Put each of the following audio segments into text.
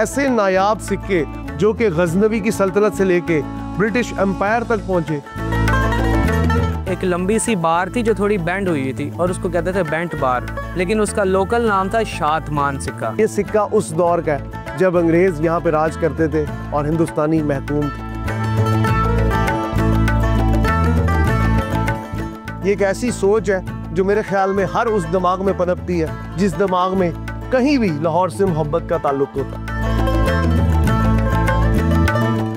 ऐसे नायाब सिक्के जो कि गजनवी की सल्तनत से लेके ब्रिटिश एम्पायर तक पहुंचे। एक लंबी सी बार थी जो थोड़ी बैंड हुई थी और उसको कहते थे बेंट बार, लेकिन उसका लोकल नाम था शातमान सिक्का। ये सिक्का उस दौर का है जब अंग्रेज यहाँ पे राज करते थे और हिंदुस्तानी महकूम थे। ये एक ऐसी सोच है जो मेरे ख्याल में हर उस दिमाग में पनपती है जिस दिमाग में कहीं भी लाहौर से मोहब्बत का ताल्लुक होता।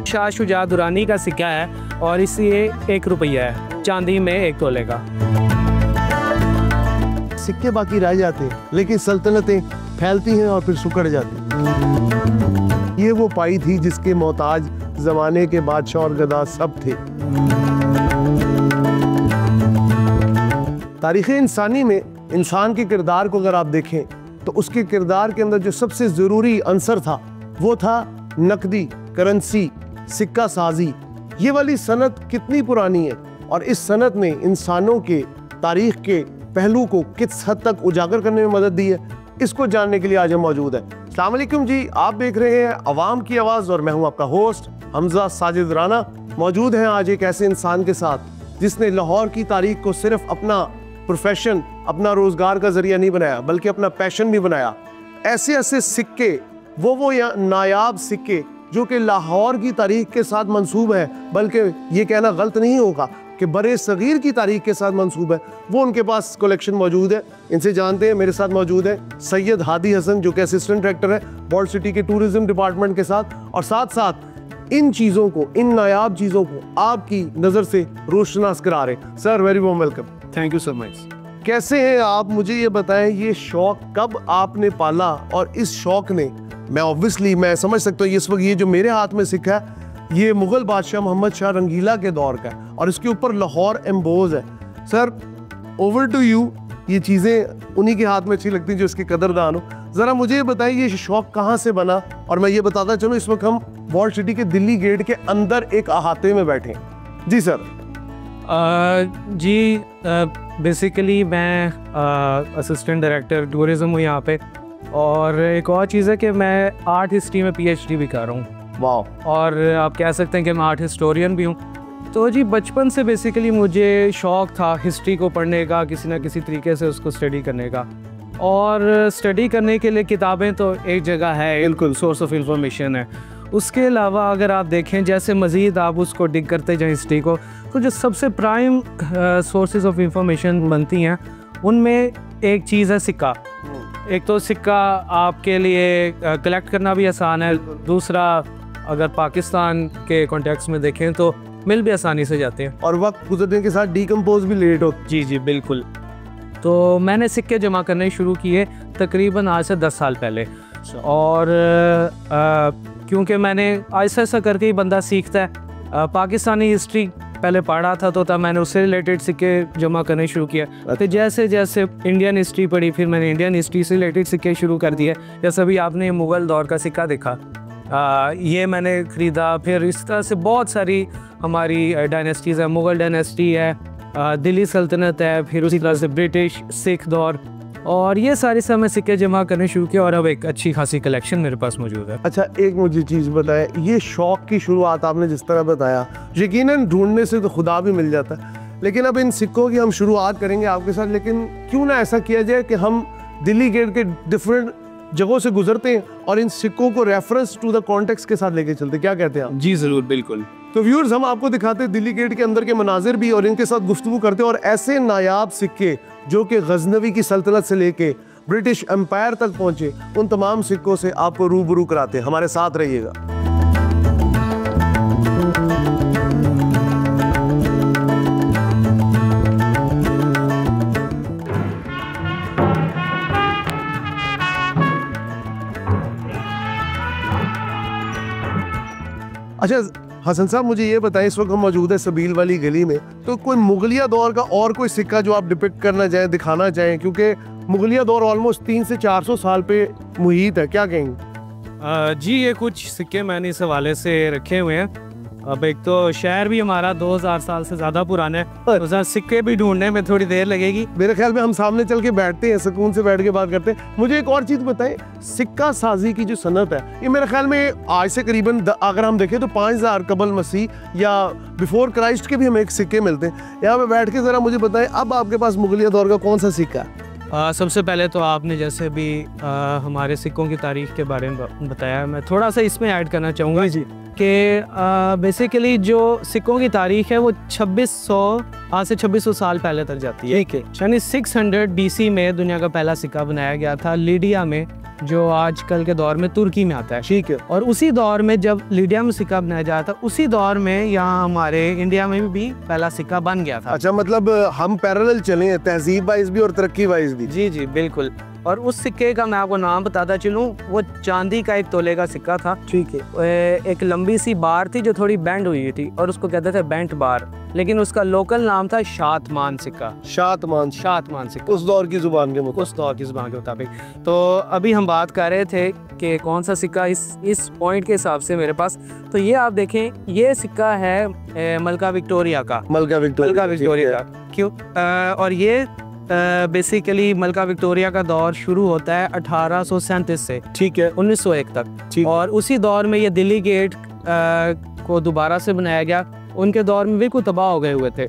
शाह शुजा दुरानी का सिक्का है और इसे 1 रुपया है, चांदी में 1 तोले का। सिक्के बाकी रह जाते हैं लेकिन सल्तनतें फैलती हैं और फिर सुकड़ जाती। ये वो पाई थी जिसके मोहताज जमाने के बादशाह और गदा सब थे। तारीख़ इंसानी में इंसान के किरदार को अगर आप देखें तो उसके किरदार के अंदर जो सबसे ज़रूरी अंसर था वो था नकदी, करेंसी, सिक्का साजी। ये वाली सनत कितनी पुरानी है और इस सनत ने इंसानों के तारीख़ के पहलू को किस हद तक उजागर करने में मदद दी है, इसको जानने के लिए आज हम मौजूद हैं। अस्सलाम वालेकुम जी, आप देख रहे हैं अवाम की आवाज़ और मैं हूँ आपका होस्ट हमजा साजिद राना। मौजूद हैं आज एक ऐसे इंसान के साथ जिसने लाहौर की तारीख़ को सिर्फ अपना प्रोफेशन, अपना रोज़गार का ज़रिया नहीं बनाया बल्कि अपना पैशन भी बनाया। ऐसे ऐसे सिक्के, वो नायाब सिक्के जो कि लाहौर की तारीख़ के साथ मंसूब है, बल्कि ये कहना गलत नहीं होगा कि बरे सगीर की तारीख़ के साथ मंसूब है, वो उनके पास कलेक्शन मौजूद है। इनसे जानते हैं। मेरे साथ मौजूद है सैयद हादी हसन जो कि असिस्टेंट डायरेक्टर है बॉर्ड सिटी के टूरिज़्म डिपार्टमेंट के साथ, और साथ साथ इन चीज़ों को, इन नायाब चीज़ों को आपकी नज़र से रोशनास करा रहे। Sir, very warm welcome. Thank you so much. कैसे हैं आप? मुझे ये बताएं, ये शौक कब आपने पाला और इस शौक ने, मैं समझ सकता हूँ इस वक्त ये जो मेरे हाथ में सिक्का है ये मुगल बादशाह मोहम्मद शाह रंगीला के दौर का है और इसके ऊपर लाहौर एम्बोज है। Sir, over to you. ये चीज़ें उन्हीं के हाथ में अच्छी लगती हैं जो इसके कदरदान हो। ज़रा मुझे ये बताइए ये शौक कहाँ से बना? और मैं ये बताता चलूँ, इस वक्त हम वॉल सिटी के दिल्ली गेट के अंदर एक अहाते में बैठे हैं। जी सर। बेसिकली मैं असिस्टेंट डायरेक्टर टूरिज़्म हूँ यहाँ पे, और एक और चीज़ है कि मैं आर्ट हिस्ट्री में PhD भी कर रहा हूँ। वाह। और आप कह सकते हैं कि मैं आर्ट हिस्टोरियन भी हूँ। तो जी बचपन से बेसिकली मुझे शौक़ था हिस्ट्री को पढ़ने का, किसी न किसी तरीके से उसको स्टडी करने का। और स्टडी करने के लिए किताबें तो एक जगह है, बिल्कुल सोर्स ऑफ इंफॉर्मेशन है। उसके अलावा अगर आप देखें, जैसे मज़ीद आप उसको डिग करते जाएँ हिस्ट्री को, तो जो सबसे प्राइम सोर्सेज ऑफ इंफॉर्मेशन बनती हैं उनमें एक चीज़ है सिक्का। एक तो सिक्का आपके लिए कलेक्ट करना भी आसान है, दूसरा अगर पाकिस्तान के कॉन्टेक्स्ट में देखें तो मिल भी आसानी से जाते हैं और वक्त गुजरने के साथ डिकम्पोज भी लेट हो। जी बिल्कुल। तो मैंने सिक्के जमा करने शुरू किए तकरीबन आज से 10 साल पहले। और क्योंकि मैंने ऐसा ऐसा करके ही बंदा सीखता है। पाकिस्तानी हिस्ट्री पहले पढ़ा था तो तब मैंने उससे रिलेटेड सिक्के जमा करने शुरू किया। तो जैसे जैसे इंडियन हिस्ट्री पढ़ी, फिर मैंने इंडियन हिस्ट्री से रिलेटेड सिक्के शुरू कर दिए। जैसे अभी आपने मुग़ल दौर का सिक्का देखा, ये मैंने ख़रीदा। फिर इस तरह से बहुत सारी हमारी डायनेस्टीज़ है, मुग़ल डायनेस्टी है, दिल्ली सल्तनत है, फिर उसी तरह से ब्रिटिश, सिख दौर, और ये सारे से मैं सिक्के जमा करने शुरू किया और अब एक अच्छी खासी कलेक्शन मेरे पास मौजूद है। अच्छा, एक मुझे चीज़ बताएं, ये शौक़ की शुरुआत आपने जिस तरह बताया, यकीनन ढूंढने से तो खुदा भी मिल जाता है, लेकिन अब इन सिक्कों की हम शुरुआत करेंगे आपके साथ। लेकिन क्यों ना ऐसा किया जाए कि हम दिल्ली गेट के डिफरेंट जगहों से गुजरते हैं और इन सिक्कों को रेफरेंस टू द कॉन्टेक्स्ट के साथ लेके चलते। क्या कहते हैं आप? जी ज़रूर, बिल्कुल। तो व्यूअर्स, हम आपको दिखाते हैं दिल्ली गेट के अंदर के मनाजिर भी और इनके साथ गुफ्तगू करते हैं और ऐसे नायाब सिक्के जो कि गजनवी की सल्तनत से लेके ब्रिटिश एम्पायर तक पहुंचे, उन तमाम सिक्कों से आपको रूबरू कराते हैं। हमारे साथ रहिएगा। अच्छा हसन साहब, मुझे ये बताएं, इस वक्त हम मौजूद है सबील वाली गली में, तो कोई मुगलिया दौर का और कोई सिक्का जो आप डिपिक्ट करना चाहें, दिखाना चाहें, क्योंकि मुगलिया दौर ऑलमोस्ट 300 से 400 साल पे मुहित है, क्या कहेंगे? जी, ये कुछ सिक्के मैंने इस हवाले से रखे हुए हैं। अब एक तो शहर भी हमारा 2000 साल से ज़्यादा पुराना है, तो सिक्के भी ढूंढने में थोड़ी देर लगेगी। मेरे ख्याल में हम सामने चल के बैठते हैं, सुकून से बैठ के बात करते हैं। मुझे एक और चीज़ बताएं, सिक्का साजी की जो सनत है, ये मेरे ख्याल में आज से करीबन अगर हम देखें तो 5000 कबल मसीह या बिफोर क्राइस्ट के भी हमें एक सिक्के मिलते हैं। यहाँ पे बैठ के ज़रा मुझे बताएं, अब आपके पास मुगलिया दौर का कौन सा सिक्का है? सबसे पहले तो आपने जैसे भी हमारे सिक्कों की तारीख के बारे में बताया, मैं थोड़ा सा इसमें ऐड करना चाहूँगा जी कि बेसिकली जो सिक्कों की तारीख है वो 2600 आज से 2600 साल पहले तक जाती है। ठीक है। यानी 600 BC में दुनिया का पहला सिक्का बनाया गया था लीडिया में, जो आजकल के दौर में तुर्की में आता है। ठीक है। और उसी दौर में जब लीडिया में सिक्का बनाया जाता था, उसी दौर में यहाँ हमारे इंडिया में भी पहला सिक्का बन गया था। अच्छा, मतलब हम पैरेलल चले हैं, तहजीब वाइज भी और तरक्की वाइज भी। जी जी बिल्कुल। और उस सिक्के का मैं आपको नाम बताता चलूँ, वो चांदी का 1 तोले का सिक्का था। ठीक है। एक लंबी सी बार थी जो थोड़ी बैंड हुई थी और उसको कहते थे बेंट बार, लेकिन उसका लोकल नाम था शातमान सिक्का। शातमान सिक्का उस दौर की जुबान के मुताबिक। उस दौर की जुबान के मुताबिक। तो अभी हम बात कर रहे थे कि कौन सा सिक्का इस पॉइंट के हिसाब से मेरे पास, तो ये आप देखें, ये सिक्का है मलका विक्टोरिया का। मलका विक्टोरिया का क्यों? और ये बेसिकली मलका विक्टोरिया का दौर शुरू होता है 1837 से, ठीक है, 1901 तक। और उसी दौर में ये दिल्ली गेट को दोबारा से बनाया गया। उनके दौर में बिल्कुल तबाह हो गए हुए थे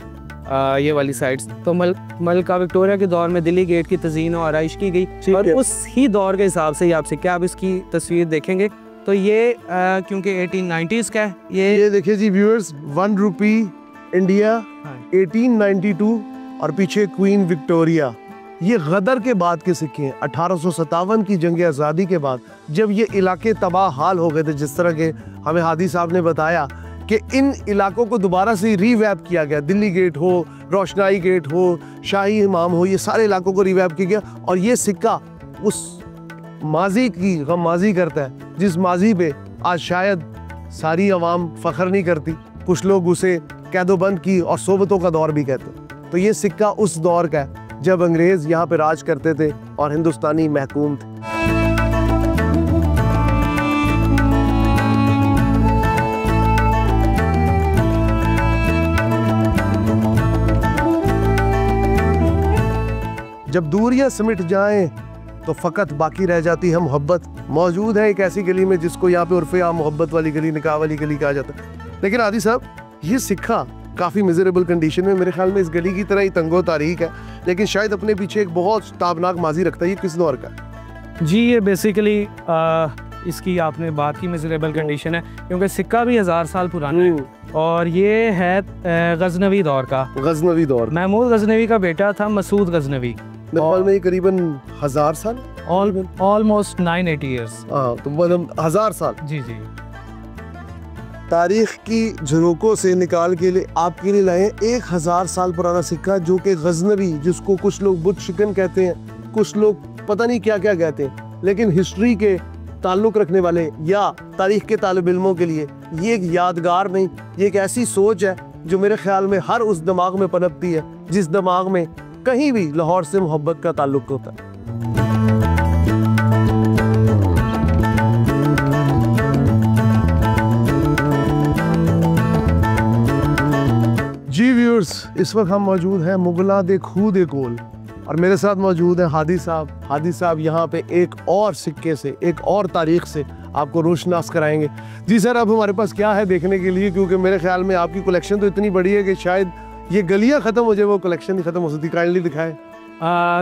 ये वाली साइड्स, तो मलका विक्टोरिया के दौर में दिल्ली गेट की तज़ीन और आराइश की गई। और उस ही दौर के हिसाब से आप सिक्का, आप इसकी तस्वीर देखेंगे तो ये क्योंकि 1890s का है, ये देखिए जी व्यूअर्स, 1 रुपी इंडिया 1892 और पीछे क्वीन विक्टोरिया। ये गदर के बाद के सिक्के हैं। 1857 की जंग आज़ादी के बाद जब ये इलाके तबाह हाल हो गए थे, जिस तरह के हमें हादी साहब ने बताया कि इन इलाकों को दोबारा से रीवैप किया गया, दिल्ली गेट हो, रोशनाई गेट हो, शाही इमाम हो, ये सारे इलाकों को रीवैप किया गया। और ये सिक्का उस माजी की गम-माजी करता है जिस माजी पे आज शायद सारी अवाम फ़ख्र नहीं करती। कुछ लोग उसे कैदोबंद की और सोबतों का दौर भी कहते हैं। तो ये सिक्का उस दौर का है जब अंग्रेज़ यहाँ पे राज करते थे और हिंदुस्तानी महकूम थे। जब दूरियां सिमट जाएं तो फ़कत बाकी रह जाती है मोहब्बत। मौजूद है एक ऐसी गली में जिसको यहाँ पे उर्फ़े आम मोहब्बत वाली गली, निकाह वाली गली कहा जाता है। लेकिन आदि साहब, ये सिक्का काफ़ी मिजरेबल कंडीशन में, मेरे ख्याल में इस गली की तरह ही तंगो तारीख है, लेकिन शायद अपने पीछे एक बहुत ताबनाक माजी रखता है। ये किस दौर का है? जी, ये बेसिकली इसकी आपने बात की मिजरेबल कंडीशन है क्योंकि सिक्का भी 1000 साल पुराना है और ये है गजनवी दौर का। गजनवी दौर, महमूद गजनवी का बेटा था मसूद गजनवी। नेपाल में करीबन 1000 साल, ऑलमोस्ट 980 ईयर्स। तो मतलब 1000 साल। जी जी। तारीख की झरोकों से निकाल के लिए आपके लिए लाए 1000 साल पुराना सिक्का, जो कि गजनवी, जिसको कुछ लोग बुत शिकन कहते हैं, कुछ लोग पता नहीं क्या क्या कहते हैं, लेकिन हिस्ट्री के ताल्लुक रखने वाले या तारीख के तालिब इल्मों के लिए ये एक यादगार नहीं, ये एक ऐसी सोच है जो मेरे ख्याल में हर उस दिमाग में पनपती है जिस दिमाग में कहीं भी लाहौर से मोहब्बत का ताल्लुक होता है। जी व्यूअर्स, इस वक्त हम मौजूद हैं मुगला दे खूह दे कोल और मेरे साथ मौजूद हैं हादी साहब। हादी साहब यहाँ पे एक और सिक्के से, एक और तारीख से आपको रोशनास कराएंगे। जी सर, अब हमारे पास क्या है देखने के लिए, क्योंकि मेरे ख्याल में आपकी कलेक्शन तो इतनी बड़ी है कि शायद ये गलियाँ ख़त्म हो जाए, वो कलेक्शन ही ख़त्म हो सकती। काइंडली दिखाएं।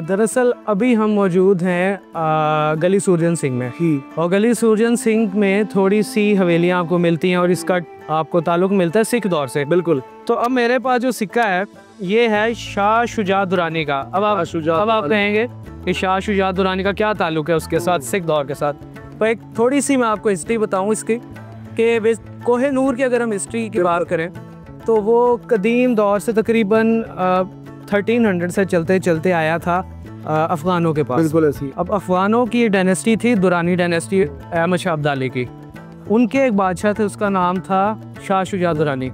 दरअसल अभी हम मौजूद हैं गली सूरजन सिंह में ही, और गली सूरजन सिंह में थोड़ी सी हवेलियाँ आपको मिलती हैं और इसका आपको ताल्लुक मिलता है सिख दौर से। बिल्कुल। तो अब मेरे पास जो सिक्का है ये है शाह शुजा दुरानी का। अब आप कहेंगे कि शाह शुजा दुरानी का क्या ताल्लुक है उसके साथ, सिख दौर के साथ। तो एक थोड़ी सी मैं आपको हिस्ट्री बताऊँ इसकी कि कोहिनूर की अगर हम हिस्ट्री की बात करें तो वो कदीम दौर से तकरीबन 1300 से चलते चलते आया था अफ़गानों के पास। बिल्कुल ऐसी। अब अफ़गानों की डायनेस्टी थी दुरानी डायनेस्टी, अहमद शाह अब्दाली की। उनके एक बादशाह थे, उसका नाम था शाह शुजा दुरानी।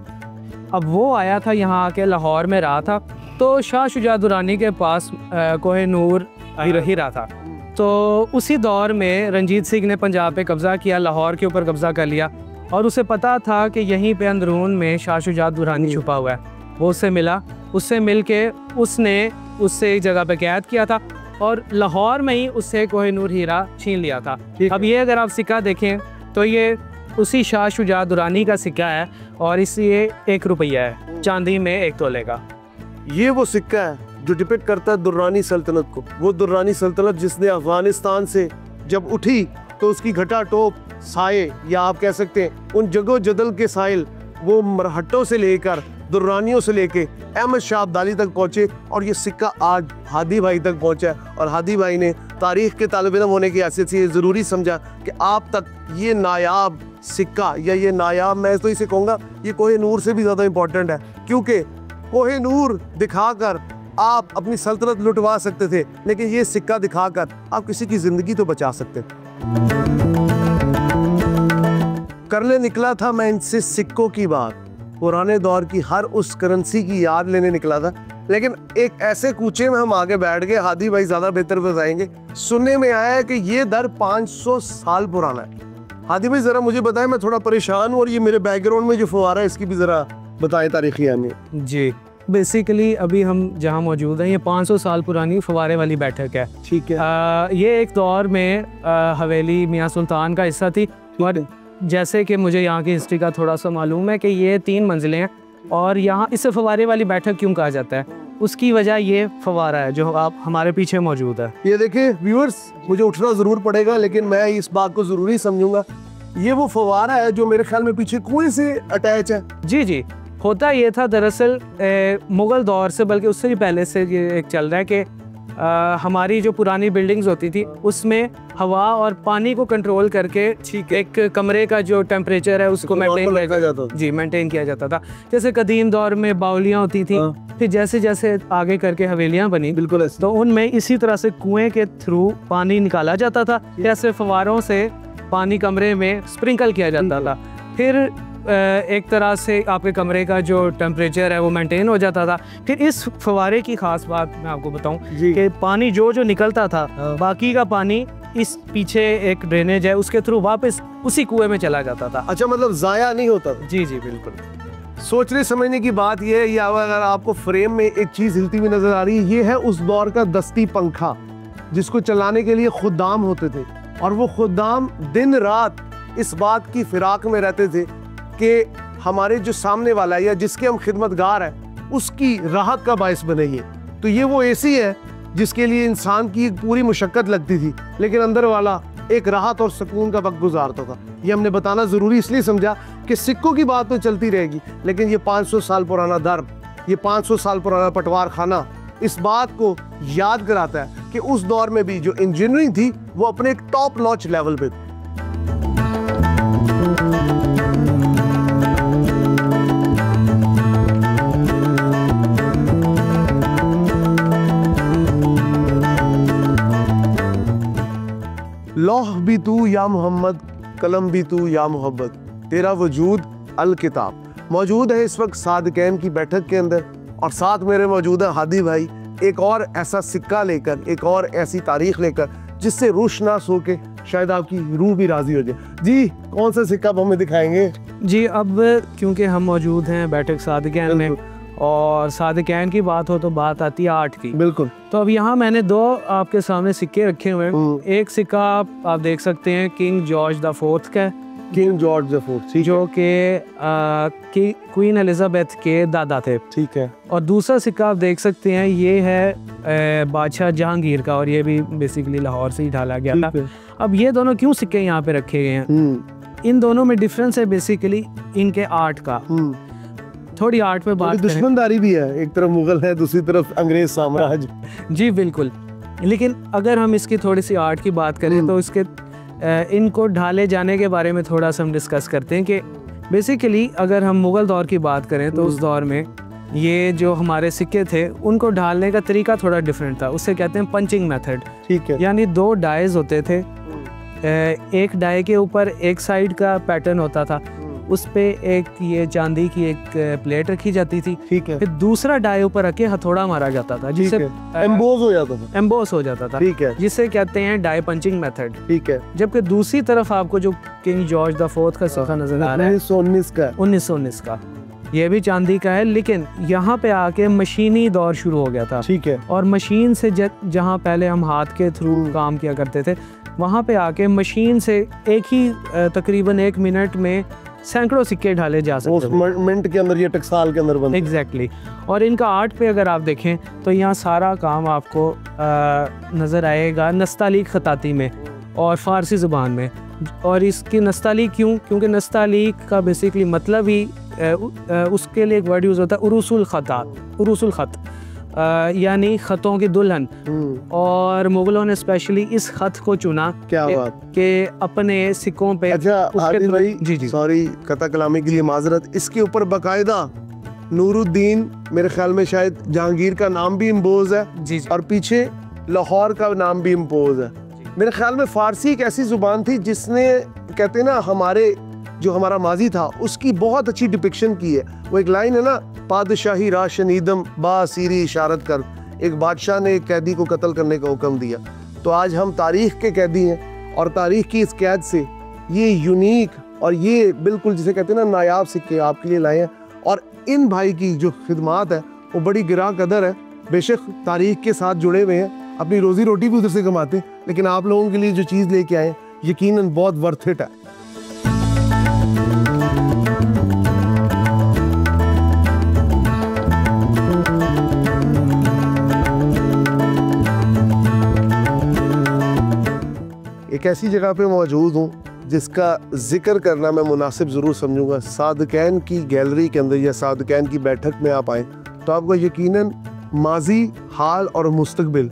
अब वो आया था यहाँ आके लाहौर में रहा था, तो शाह शुजा दुरानी के पास कोहिनूर ही रहा था। तो उसी दौर में रंजीत सिंह ने पंजाब पे कब्ज़ा किया, लाहौर के ऊपर कब्ज़ा कर लिया। और उसे पता था कि यहीं पे अंदरून में शाह शुजा दुरानी छुपा हुआ है। वो उससे मिला, उससे मिल के उसने उससे एक जगह पे कैद किया था और लाहौर में ही उससे कोहिनूर हीरा छीन लिया था। अब ये अगर आप सिक्का देखें तो ये उसी शाह शुजा दुरानी का सिक्का है और इसलिए 1 रुपया है, चांदी में 1 तोले का। ये वो सिक्का है जो डिपिक्ट करता है दुर्रानी सल्तनत को। वो दुर्रानी सल्तनत जिसने अफगानिस्तान से जब उठी तो उसकी घटा टोप साये, या आप कह सकते हैं उन जगो जदल के साहिल, वो मरहट्टों से लेकर दुर्रानियों से लेके अहमद शाह अब्दाली तक पहुँचे और ये सिक्का आज हादी भाई तक पहुँचा है। और हादी भाई ने तारीख़ के तालिब इल्म होने की हैसियत से ये ज़रूरी समझा कि आप तक ये नायाब सिक्का, या ये नायाब, मैं तो इसे कहूँगा ये कोहिनूर से भी ज़्यादा इम्पोर्टेंट है, क्योंकि कोहिनूर दिखाकर आप अपनी सल्तनत लुटवा सकते थे, लेकिन ये सिक्का दिखाकर आप किसी की ज़िंदगी तो बचा सकते। करने निकला था मैं इनसे सिक्कों की बात, पुराने दौर की हर उस करेंसी की याद लेने निकला था, लेकिन एक ऐसे कूचे में हम आगे बैठ गए। हादी भाई ज़्यादा बेहतर बताएंगे। सुनने में आया है कि ये दर 500 साल पुराना है। हादी भाई ज़रा मुझे बताएं, मैं थोड़ा परेशान हूँ और ये मेरे बैकग्राउंड में जो फवारा है इसकी भी ज़रा बताएं तारीख़ी अहमियत। जी, बेसिकली अभी हम जहाँ मौजूद हैं ये 500 साल पुरानी फवारे वाली बैठक है। ठीक है। ये एक दौर में हवेली मियाँ सुल्तान का हिस्सा थी, और जैसे कि मुझे यहाँ की हिस्ट्री का थोड़ा सा मालूम है कि ये 3 मंजिलें हैं और यहाँ इसे फवारे वाली बैठक क्यों कहा जाता है, उसकी वजह ये फवारा है जो आप हमारे पीछे मौजूद है। ये देखिए व्यूअर्स, मुझे उठना ज़रूर पड़ेगा लेकिन मैं इस बात को ज़रूरी समझूंगा, ये वो फवारा है जो मेरे ख्याल में पीछे कुएं से अटैच है। जी जी, होता ये था दरअसल मुग़ल दौर से, बल्कि उससे भी पहले से ये एक चल रहा है कि हमारी जो पुरानी बिल्डिंग्स होती थी उसमें हवा और पानी को कंट्रोल करके एक कमरे का जो टेम्परेचर है उसको मेंटेन किया जाता था। जैसे कदीम दौर में बाउलियाँ होती थी, फिर जैसे जैसे आगे करके हवेलियाँ बनी, बिल्कुल, तो उनमें इसी तरह से कुएं के थ्रू पानी निकाला जाता था, जैसे फवारों से पानी कमरे में स्प्रिंकल किया जाता था। फिर एक तरह से आपके कमरे का जो टेम्परेचर है वो मेंटेन हो जाता था। फिर इस फवारे की खास बात मैं आपको बताऊं कि पानी जो निकलता था, बाकी का पानी इस पीछे एक ड्रेनेज है उसके थ्रू वापस उसी कुएं में चला जाता था। अच्छा, मतलब ज़ाया नहीं होता था। जी जी बिल्कुल। सोचने समझने की बात यह है, या अगर आपको फ्रेम में एक चीज़ हिलती हुई नजर आ रही है, ये है उस दौर का दस्ती पंखा जिसको चलाने के लिए खुदाम होते थे, और वो खुदाम दिन रात इस बात की फिराक में रहते थे कि हमारे जो सामने वाला है या जिसके हम खिदमतगार हैं उसकी राहत का बायस बने। ये तो ये वो एसी है जिसके लिए इंसान की एक पूरी मुशक्कत लगती थी, लेकिन अंदर वाला एक राहत और सुकून का वक्त गुजारता था। ये हमने बताना ज़रूरी इसलिए समझा कि सिक्कों की बात तो चलती रहेगी, लेकिन ये 500 साल पुराना दर, ये 500 साल पुराना पटवार खाना इस बात को याद कराता है कि उस दौर में भी जो इंजीनियरिंग थी वो अपने एक टॉप नॉच लेवल पे थी। लौह भी तू या मोहम्मद, कलम भी तू या मोहब्बत, तेरा वजूद अल किताब। मौजूद है इस वक्त सादिकैन की बैठक के अंदर, और साथ मेरे मौजूद है हादी भाई, एक और ऐसा सिक्का लेकर, एक और ऐसी तारीख लेकर जिससे रोशनास हो के शायद आपकी रूह भी राजी हो जाए। जी, कौन सा सिक्का हमें दिखाएंगे? जी, अब क्योंकि हम मौजूद हैं बैठक सादिकैन में, और सादिकैन की बात हो तो बात आती है आर्ट की। बिल्कुल। तो अब यहाँ मैंने 2 आपके सामने सिक्के रखे हुए हैं। एक सिक्का आप देख सकते हैं किंग जॉर्ज द 4th का, किंग जॉर्ज द 4th, जो कि क्वीन एलिजाबेथ के दादा थे। ठीक है। और दूसरा सिक्का आप देख सकते हैं, ये है बादशाह जहांगीर का, और ये भी बेसिकली लाहौर से ही ढाला गया था। अब ये दोनों क्यों सिक्के यहाँ पे रखे गए हैं? इन दोनों में डिफरेंस है बेसिकली इनके आर्ट का। थोड़ी आर्ट पे बात, दुश्मनदारी भी है, एक तरफ मुगल है, दूसरी तरफ अंग्रेज साम्राज्य। जी बिल्कुल। लेकिन अगर हम इसकी थोड़ी सी आर्ट की बात करें तो इसके इनको ढाले जाने के बारे में थोड़ा सा हम डिस्कस करते हैं कि बेसिकली अगर हम मुग़ल दौर की बात करें तो उस दौर में ये जो हमारे सिक्के थे उनको ढालने का तरीका थोड़ा डिफरेंट था। उससे कहते हैं पंचिंग मेथड। ठीक है। यानी 2 डाइज होते थे, एक डाई के ऊपर एक साइड का पैटर्न होता था, उस पे एक ये चांदी की एक प्लेट रखी जाती थी, ठीक है, फिर दूसरा डाई ऊपर रख के हथौड़ा मारा जाता था, जिससे एम्बोज हो जाता था, एम्बोस हो जाता था, ठीक है, जिसे कहते हैं डाई पंचिंग मेथड। ठीक है। जबकि दूसरी तरफ आपको जो किंग जॉर्ज द फोर्थ का सिक्का नजर आ रहा है 1919 का, 1919 का, ये भी चांदी का है, लेकिन यहाँ पे आके मशीनी दौर शुरू हो गया था, ठीक है, और मशीन से जहाँ पहले हम हाथ के थ्रू काम किया करते थे, वहाँ पे आके मशीन से एक ही तकरीबन 1 मिनट में सैकड़ों सिक्के ढाले जा सकते हैं मिनट के अंदर, ये टकसाल के अंदर बनते। एग्जैक्टली। और इनका आर्ट पे अगर आप देखें तो यहाँ सारा काम आपको नज़र आएगा नस्तालीक खताती में और फ़ारसी ज़ुबान में। और इसकी नस्तालीक क्यों? क्योंकि नस्तालीक का बेसिकली मतलब ही उसके लिए एक वर्ड यूज़ होता है उरूसुल ख़तात, उरूसुल ख़त, यानी ख़तों की दुल्हन। और मुगलों ने स्पेशली इस ख़त को चुना क्या बात के अपने सिक्कों पे। अच्छा आदिल भाई, जी सॉरी कता कलामी के लिए माजरत, इसके ऊपर बाकायदा नूरुद्दीन, मेरे ख्याल में शायद जहांगीर का नाम भी इम्पोज है, जी, और पीछे लाहौर का नाम भी इम्पोज है। मेरे ख्याल में फ़ारसी एक ऐसी ज़ुबान थी जिसने, कहते हैं ना, हमारे जो हमारा माजी था उसकी बहुत अच्छी डिपिक्शन की है। वो एक लाइन है ना, पादशाही राशनीदम बासीरी इशारत कर, एक बादशाह ने एक कैदी को कत्ल करने का हुक्म दिया। तो आज हम तारीख के कैदी हैं, और तारीख की इस कैद से ये यूनिक और ये बिल्कुल जिसे कहते हैं ना नायाब सिक्के आपके लिए लाए हैं। और इन भाई की जो खिदमात है वो बड़ी गिरा कदर है। बेशक तारीख के साथ जुड़े हुए हैं, अपनी रोजी रोटी भी उधर से कमाते हैं, लेकिन आप लोगों के लिए जो चीज़ लेके आए यकीनन बहुत वर्थ इट है। एक ऐसी जगह पे मौजूद हूँ जिसका जिक्र करना मैं मुनासिब ज़रूर समझूंगा। सादकैन की गैलरी के अंदर या सादकैन की बैठक में आप आए तो आपको यकीनन माजी, हाल और मुस्तकबिल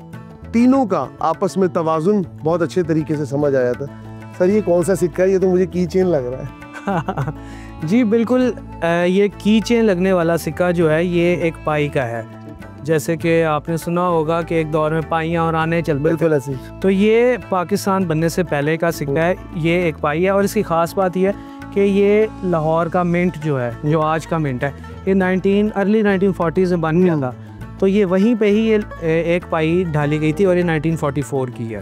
तीनों का आपस में तवाज़ुन बहुत अच्छे तरीके से समझ आया था। सर ये कौन सा सिक्का है? ये तो मुझे की चेन लग रहा है। जी बिल्कुल, ये की चेन लगने वाला सिक्का जो है ये एक पाई का है। जैसे कि आपने सुना होगा कि एक दौर में पाइयाँ और आने चलते, बिल्कुल ऐसे। तो ये पाकिस्तान बनने से पहले का सिक्का है, ये एक पाई है। और इसकी ख़ास बात यह है कि ये लाहौर का मिंट जो है, जो आज का मिंट है, ये अर्ली 1940s में बन गया था। तो ये वहीं पे ही ये एक पाई ढाली गई थी और ये 1944 की है।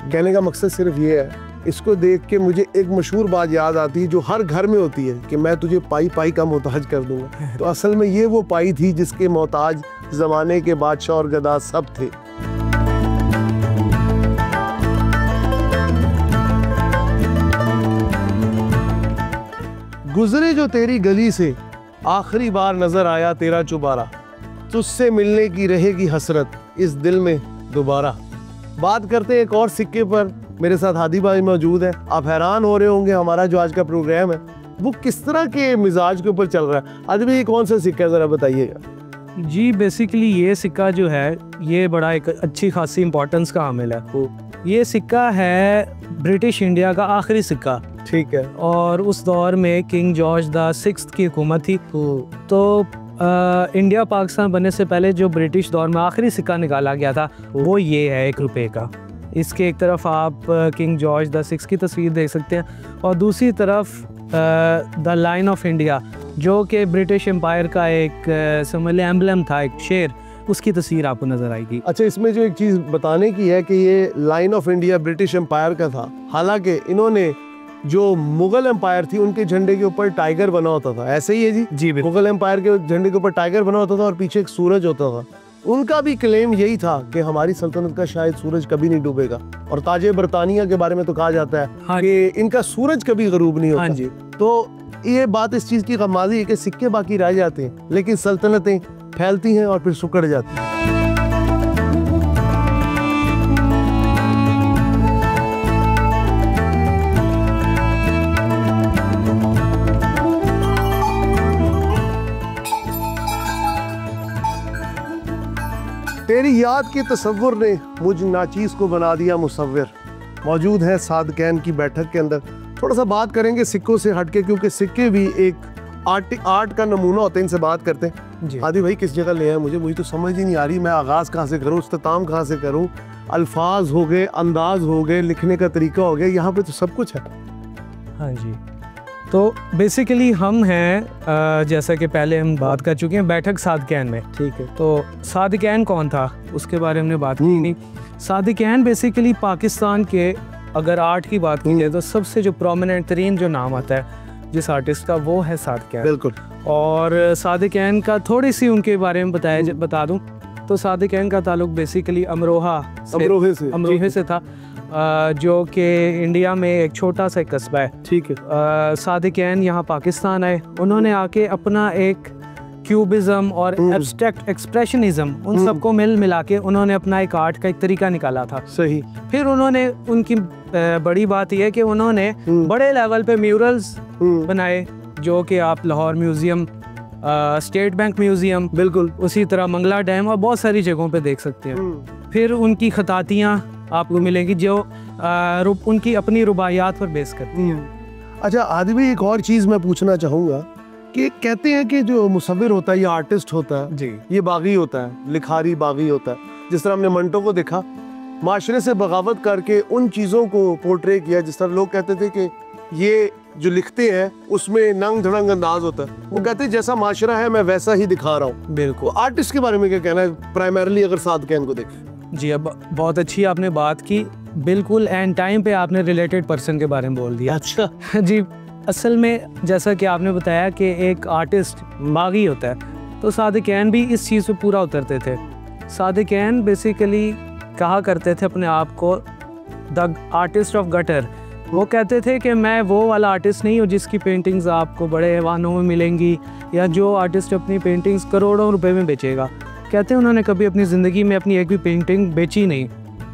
कहने का मकसद सिर्फ ये है, इसको देख के मुझे एक मशहूर बात याद आती है जो हर घर में होती है कि मैं तुझे पाई पाई का मोहताज कर दूंगा। तो असल में ये वो पाई थी जिसके मोहताज ज़माने के बादशाह और गदा सब थे। गुजरे जो तेरी गली से आखिरी बार नजर आया तेरा चुबारा, तुझसे मिलने की रहेगी हसरत इस दिल में दोबारा। बात करते हैं एक और सिक्के पर। मेरे साथ हादी भाई मौजूद है। आप हैरान हो रहे होंगे हमारा जो आज का प्रोग्राम है वो किस तरह के मिजाज के ऊपर चल रहा है। आज भी ये कौन सा सिक्का है ज़रा बताइएगा। जी बेसिकली ये सिक्का जो है ये बड़ा एक अच्छी खासी इम्पोर्टेंस का हामिल है। ये सिक्का है ब्रिटिश इंडिया का आखिरी सिक्का, ठीक है, और उस दौर में किंग जॉर्ज द सिक्स्थ की हुकूमत थी। तो इंडिया पाकिस्तान बनने से पहले जो ब्रिटिश दौर में आखिरी सिक्का निकाला गया था वो ये है 1 रुपये का। इसके एक तरफ आप किंग जॉर्ज द सिक्स्थ की तस्वीर देख सकते हैं और दूसरी तरफ द लाइन ऑफ इंडिया जो कि ब्रिटिश एम्पायर का एक समझ लें एम्बलम था, एक शेर, उसकी तस्वीर आपको नज़र आएगी। अच्छा, इसमें जो एक चीज़ बताने की है कि ये line of India British empire का था, हालांकि इन्होंने जो मुगल एम्पायर थी उनके झंडे के ऊपर टाइगर बना होता था। ऐसे ही है जी मुगल एम्पायर के झंडे के ऊपर टाइगर बना होता था और पीछे एक सूरज होता था। उनका भी क्लेम यही था कि हमारी सल्तनत का शायद सूरज कभी नहीं डूबेगा। और ताजे बरतानिया के बारे में तो कहा जाता है कि इनका सूरज कभी गरूब नहीं होता। जी, तो ये बात इस चीज़ की गमाज़ी है कि सिक्के बाकी रह जाते हैं लेकिन सल्तनतें फैलती हैं और फिर सुकड़ जाती हैं। तेरी याद के तसव्वुर ने मुझ नाचीज़ को बना दिया मुसव्विर। मौजूद है सादकैन की बैठक के अंदर। थोड़ा सा बात करेंगे सिक्कों से हटके, क्योंकि सिक्के भी एक आर्ट का नमूना होते हैं। इनसे बात करते हैं। आदि भाई किस जगह ले आए? मुझे तो समझ ही नहीं आ रही, मैं आगाज़ कहाँ से करूँ, इख्तिताम कहाँ से करूँ। अल्फाज हो गए, अंदाज हो गए, लिखने का तरीका हो गया, यहाँ पे तो सब कुछ है। हाँ जी, तो बेसिकली हम हैं जैसा कि पहले हम बात कर चुके हैं बैठक सादकैन में। ठीक है। तो सादकैन कौन था उसके बारे में हमने बात की नहीं। सादकैन बेसिकली पाकिस्तान के अगर आर्ट की बात की जाए तो सबसे जो प्रोमिनेंट तरीन जो नाम आता है जिस आर्टिस्ट का वो है सादकैन। बिल्कुल। और सादकैन का थोड़ी सी उनके बारे में बता दूं तो सादकैन का ताल्लुक बेसिकली अमरोहे से था, जो कि इंडिया में एक छोटा सा कस्बा है। ठीक है। सादकैन यहाँ पाकिस्तान आए, उन्होंने आके अपना एक क्यूबिज्म और एब्स्ट्रैक्ट एक्सप्रेशनिज्म उन सबको मिला के उन्होंने अपना एक आर्ट का एक तरीका निकाला था। सही। फिर उन्होंने उनकी बड़ी बात यह है कि उन्होंने बड़े लेवल पे म्यूरल्स बनाए, जो कि आप Lahore museum, state bank museum, बिल्कुल उसी तरह मंगला डैम और बहुत सारी जगहों पे देख सकते हैं। फिर उनकी खतातियाँ आपको मिलेंगी जो उनकी अपनी रुबायात पर बेस करती हैं। अच्छा आदि भाई, एक और चीज़ मैं पूछना चाहूँगा कि कहते हैं कि जो मुसव्विर होता है या आर्टिस्ट होता है जी, ये बागी होता है, लिखारी बागी होता है। जिस तरह हमने मंटो को देखा, माशरे से बगावत करके उन चीज़ों को पोर्ट्रे किया। जिस तरह लोग कहते थे कि ये जो लिखते हैं उसमें नंग धड़ंग अंदाज होता है, वो कहते हैं जैसा माशरा है मैं वैसा ही दिखा रहा हूँ। बिल्कुल। आर्टिस्ट के बारे में क्या कहना है प्राइमरली अगर सादकैन को देखें? जी, अब बहुत अच्छी आपने बात की, बिल्कुल एंड टाइम पे आपने रिलेटेड पर्सन के बारे में बोल दिया। अच्छा जी, असल में जैसा कि आपने बताया कि एक आर्टिस्ट बागी होता है, तो सादकैन भी इस चीज़ पे पूरा उतरते थे। सादकैन बेसिकली कहा करते थे अपने आप को द आर्टिस्ट ऑफ गटर। वो कहते थे कि मैं वो वाला आर्टिस्ट नहीं हूँ जिसकी पेंटिंग्स आपको बड़े ऐवानों में मिलेंगी या जो आर्टिस्ट अपनी पेंटिंग्स करोड़ों रुपए में बेचेगा। कहते हैं उन्होंने कभी अपनी ज़िंदगी में अपनी एक भी पेंटिंग बेची नहीं।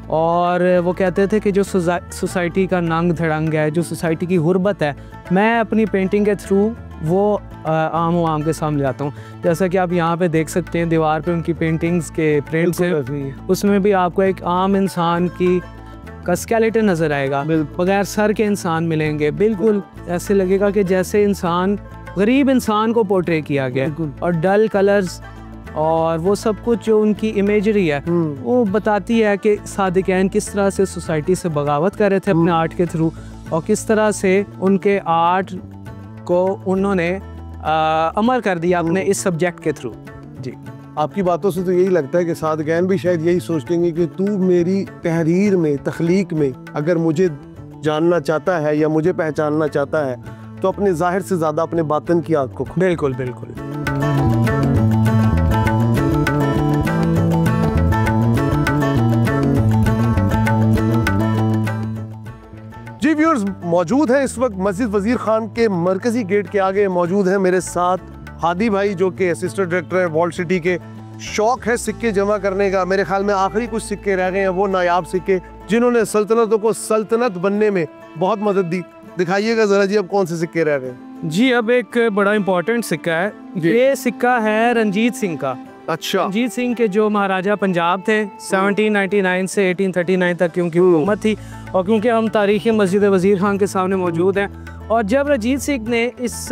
और वो कहते थे कि जो सोसाइटी का नंग धड़ंग है, जो सोसाइटी की गुर्बत है, मैं अपनी पेंटिंग के थ्रू वो आम के सामने लाता हूँ। जैसा कि आप यहाँ पे देख सकते हैं दीवार पे उनकी पेंटिंग्स के प्रिंट्स हैं, उसमें भी आपको एक आम इंसान की का स्केलेटन नज़र आएगा, बगैर सर के इंसान मिलेंगे। बिल्कुल ऐसे लगेगा कि जैसे इंसान, गरीब इंसान को पोर्ट्रे किया गया, और डल कलर्स और वो सब कुछ जो उनकी इमेजरी है वो बताती है कि सादकैन किस तरह से सोसाइटी से बगावत कर रहे थे अपने आर्ट के थ्रू, और किस तरह से उनके आर्ट को उन्होंने अमल कर दिया अपने इस सब्जेक्ट के थ्रू। जी, आपकी बातों से तो यही लगता है कि सादकैन भी शायद यही सोचेंगे कि तू मेरी तहरीर में, तख्लीक में अगर मुझे जानना चाहता है या मुझे पहचानना चाहता है तो अपने ज़ाहिर से ज़्यादा अपने बातिन की आँख को खोल। बिल्कुल बिल्कुल। जी व्यूअर्स, मौजूद है इस वक्त मस्जिद वजीर खान के मरकजी गेट के आगे मौजूद है मेरे साथ हादी भाई, जो कि असिस्टेंट डायरेक्टर है वॉल्ट सिटी के। शौक है सिक्के जमा करने का। मेरे ख्याल में आखिरी कुछ सिक्के रह गए हैं, वो नायाब सिक्के जिन्होंने सल्तनतों को सल्तनत बनने में बहुत मदद दी। दिखाइएगा जरा जी, अब कौन से सिक्के रह गए? जी, अब एक बड़ा इंपॉर्टेंट सिक्का है। ये सिक्का है रंजीत सिंह का। अच्छा। रंजीत सिंह के जो महाराजा पंजाब थे 1799 से 1839 तक की उनकी हुकूमत थी, और क्योंकि हम तारीखी मस्जिद वजीर खान के सामने मौजूद हैं, और जब रंजीत सिंह ने इस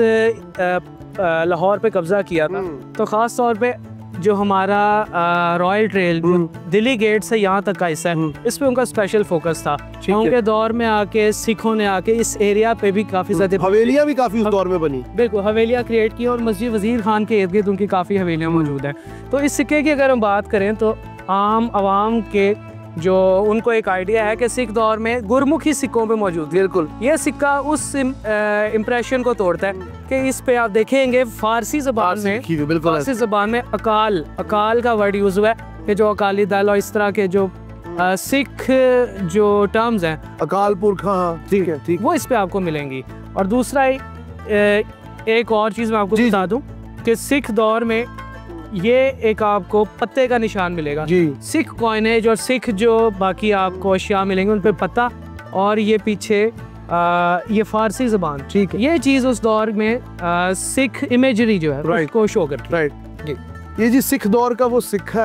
लाहौर पे कब्जा किया था तो ख़ास तौर पे जो हमारा रॉयल ट्रेल दिल्ली गेट से यहाँ तक का हिस्सा है, इस पे उनका स्पेशल फोकस था। उनके दौर में आके सिखों ने आके इस एरिया पे भी काफ़ी ज़्यादा हवेलियाँ भी काफ़ी उस दौर में बनी। बिल्कुल, हवेलियाँ क्रिएट की, और मस्जिद वजीर खान के इर्द गिर्द उनकी काफ़ी हवेलियाँ मौजूद हैं। तो इस सिक्के की अगर हम बात करें तो आम आवाम के जो उनको एक आइडिया है कि सिख दौर में गुरमुखी सिक्कों पे मौजूद। बिल्कुल, ये सिक्का उस इम्प्रेशन को तोड़ता है कि इस पे आप देखेंगे फारसी ज़बान में अकाल का वर्ड यूज़ हुआ है कि जो अकाली दल और इस तरह के जो सिख जो टर्म्स हैं, अकाल पुरख, ठीक है, ठीक, वो इस पे आपको मिलेंगी। और दूसरा एक और चीज़ मैं आपको बता दूं कि सिख दौर में ये एक आपको पत्ते का निशान मिलेगा जी। सिख कॉइनेज और सिख जो बाकी आपको अशिया मिलेंगे उन पे पत्ता, और ये पीछे ये फारसी ज़बान, ठीक है। ये चीज़ उस दौर में सिख इमेजरी जो है उसको शो करती है। राइट। ये जी सिख दौर का वो सिक्का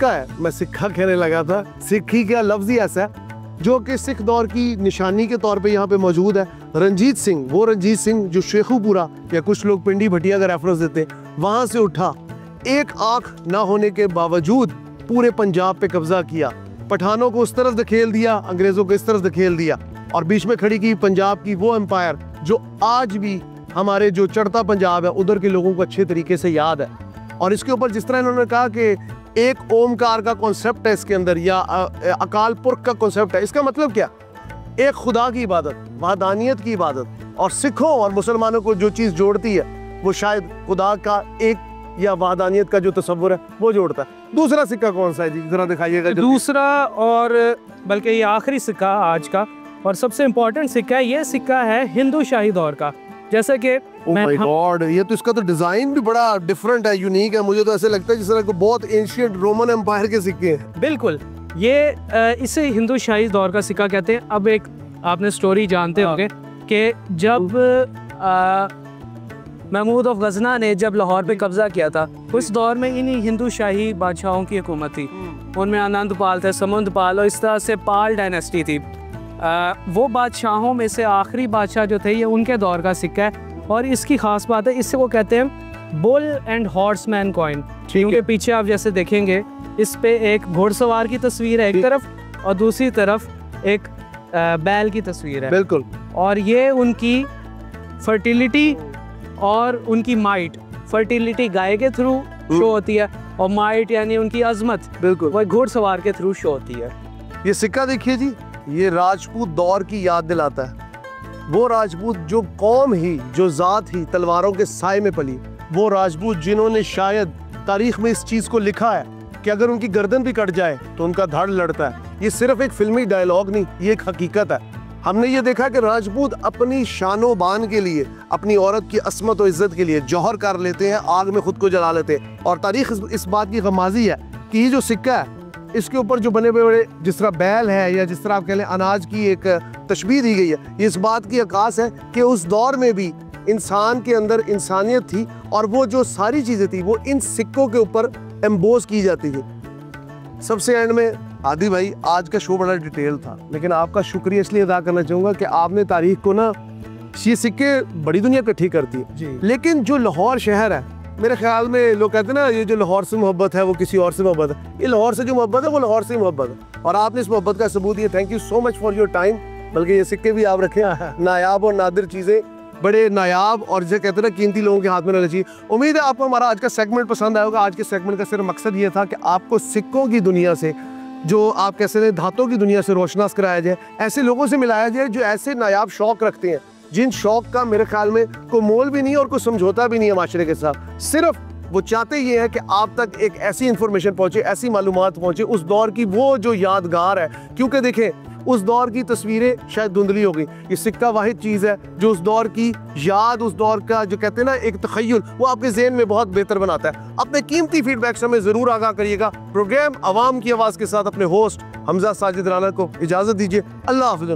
है, मैं सिक्का कहने लगा था, सिक्की का लफ्ज़ ही ऐसा है जो कि सिख दौर की निशानी के तौर पे यहाँ पे मौजूद है। रंजीत सिंह, वो रंजीत सिंह जो शेखुपुरा या कुछ लोग पिंडी भटिया का रेफरेंस देते हैं, वहाँ से उठा, एक आंख ना होने के बावजूद पूरे पंजाब पे कब्जा किया, पठानों को उस तरफ धकेल दिया, अंग्रेजों को इस तरफ धकेल दिया, और बीच में खड़ी की पंजाब की वो एम्पायर जो आज भी हमारे जो चढ़ता पंजाब है उधर के लोगों को अच्छे तरीके से याद है। और इसके ऊपर जिस तरह इन्होंने कहा कि एक ओमकार का कॉन्सेप्ट है इसके अंदर, या अकाल पुरख का कॉन्सेप्ट है, इसका मतलब क्या? एक खुदा की इबादत, वहदानियत की इबादत, और सिखों और मुसलमानों को जो चीज़ जोड़ती है वो शायद खुदा का एक या वहदानियत का जो तस्वुर है वो जोड़ता है। दूसरा सिक्का कौन सा है जी, जरा दिखाइएगा। दूसरा और बल्कि ये आखिरी सिक्का आज का और सबसे इम्पोर्टेंट सिक्का है, ये सिक्का है हिंदू शाही दौर का। जैसे कि माय गॉड, ये तो इसका तो डिजाइन भी बड़ा डिफरेंट है, यूनिक है। मुझे तो ऐसे लगता है जिस तरह को बहुत एंशिएंट रोमन एम्पायर के सिक्के हैं। बिल्कुल, ये इसे हिंदू शाही दौर का सिक्का कहते हैं। अब एक आपने स्टोरी जानते होंगे कि जब महमूद ऑफ गजना ने जब लाहौर पे कब्जा किया था, उस दौर में इन्हीं हिंदू शाही बादशाहों की हुकूमत थी। उनमें आनंदपाल थे, समुंदपाल, और इस तरह से पाल डायनेस्टी थी। वो बादशाहों में से आखिरी बादशाह जो थे, ये उनके दौर का सिक्का है। और इसकी ख़ास बात है, इससे वो कहते हैं बुल एंड हॉर्समैन कॉइन, क्योंकि पीछे आप जैसे देखेंगे इस पे एक घुड़सवार की तस्वीर है एक तरफ और दूसरी तरफ एक बैल की तस्वीर है। बिल्कुल। और ये उनकी फर्टिलिटी और उनकी माइट, फर्टिलिटी गाय के थ्रू शो होती है और माइट यानी उनकी अजमत बिल्कुल वो घुड़सवार के थ्रू शो होती है। ये सिक्का देखिए जी, ये राजपूत दौर की याद दिलाता है। वो राजपूत जो कौम ही, जो जात ही तलवारों के साए में पली, वो राजपूत जिन्होंने शायद तारीख में इस चीज़ को लिखा है कि अगर उनकी गर्दन भी कट जाए तो उनका धड़ लड़ता है। ये सिर्फ एक फिल्मी डायलॉग नहीं, ये एक हकीकत है। हमने ये देखा कि राजपूत अपनी शानो बान के लिए, अपनी औरत की असमत और इज्जत के लिए जौहर कर लेते हैं, आग में खुद को जला लेते हैं। और तारीख इस बात की गमाजी है कि ये जो सिक्का है, इसके ऊपर जो बने बड़े जिस तरह बैल है या जिस तरह आप कह लें अनाज की एक तशबीह दी गई है, ये इस बात की अक्कास है कि उस दौर में भी इंसान के अंदर इंसानियत थी और वो जो सारी चीज़ें थी वो इन सिक्कों के ऊपर एम्बोज की जाती थी। सबसे एंड में आदि भाई, आज का शो बड़ा डिटेल था, लेकिन आपका शुक्रिया इसलिए अदा करना चाहूँगा कि आपने तारीख को ना, ये सिक्के बड़ी दुनिया इकट्ठी करती है, लेकिन जो लाहौर शहर है, मेरे ख्याल में लोग कहते हैं ना ये जो लाहौर से मोहब्बत है वो किसी और से मोहब्बत है, ये लाहौर से जो मोहब्बत है वो लाहौर से मोहब्बत है। और आपने इस मोहब्बत का सबूत दिया। Thank you so much for your time. बल्कि ये सिक्के भी आप रखे, नायाब और नादिर चीज़ें, बड़े नायाब और जिसे कहते हैं ना कीमती लोगों के हाथ में रहना चाहिए। उम्मीद है आपको हमारा आज का सेगमेंट पसंद आया होगा। आज के सेगमेंट का सिर्फ मकसद ये था कि आपको सिक्कों की दुनिया से, जो आप कैसे हैं धातों की दुनिया से रोशनास कराया जाए, ऐसे लोगों से मिलाया जाए जो ऐसे नायाब शौक रखते हैं, जिन शौक का मेरे ख्याल में कोई मोल भी नहीं और कोई समझौता भी नहीं है माशरे के साथ। सिर्फ वो चाहते ये है कि आप तक एक ऐसी इंफॉर्मेशन पहुंचे, ऐसी मालूमात पहुंचे उस दौर की, वो जो यादगार है। क्योंकि देखें, उस दौर की तस्वीरें शायद धुंधली हो गई। ये सिक्का वाहिद चीज़ है जो उस दौर की याद, उस दौर का जो कहते हैं ना एक तखय्युल, वो आपके ज़हन में बहुत बेहतर बनाता है। अपने कीमती फीडबैक से हमें ज़रूर आगाह करिएगा। प्रोग्राम आवाम की आवाज़ के साथ अपने होस्ट हमजा साजिद राना को इजाज़त दीजिए। अल्लाह हाफ़िज़।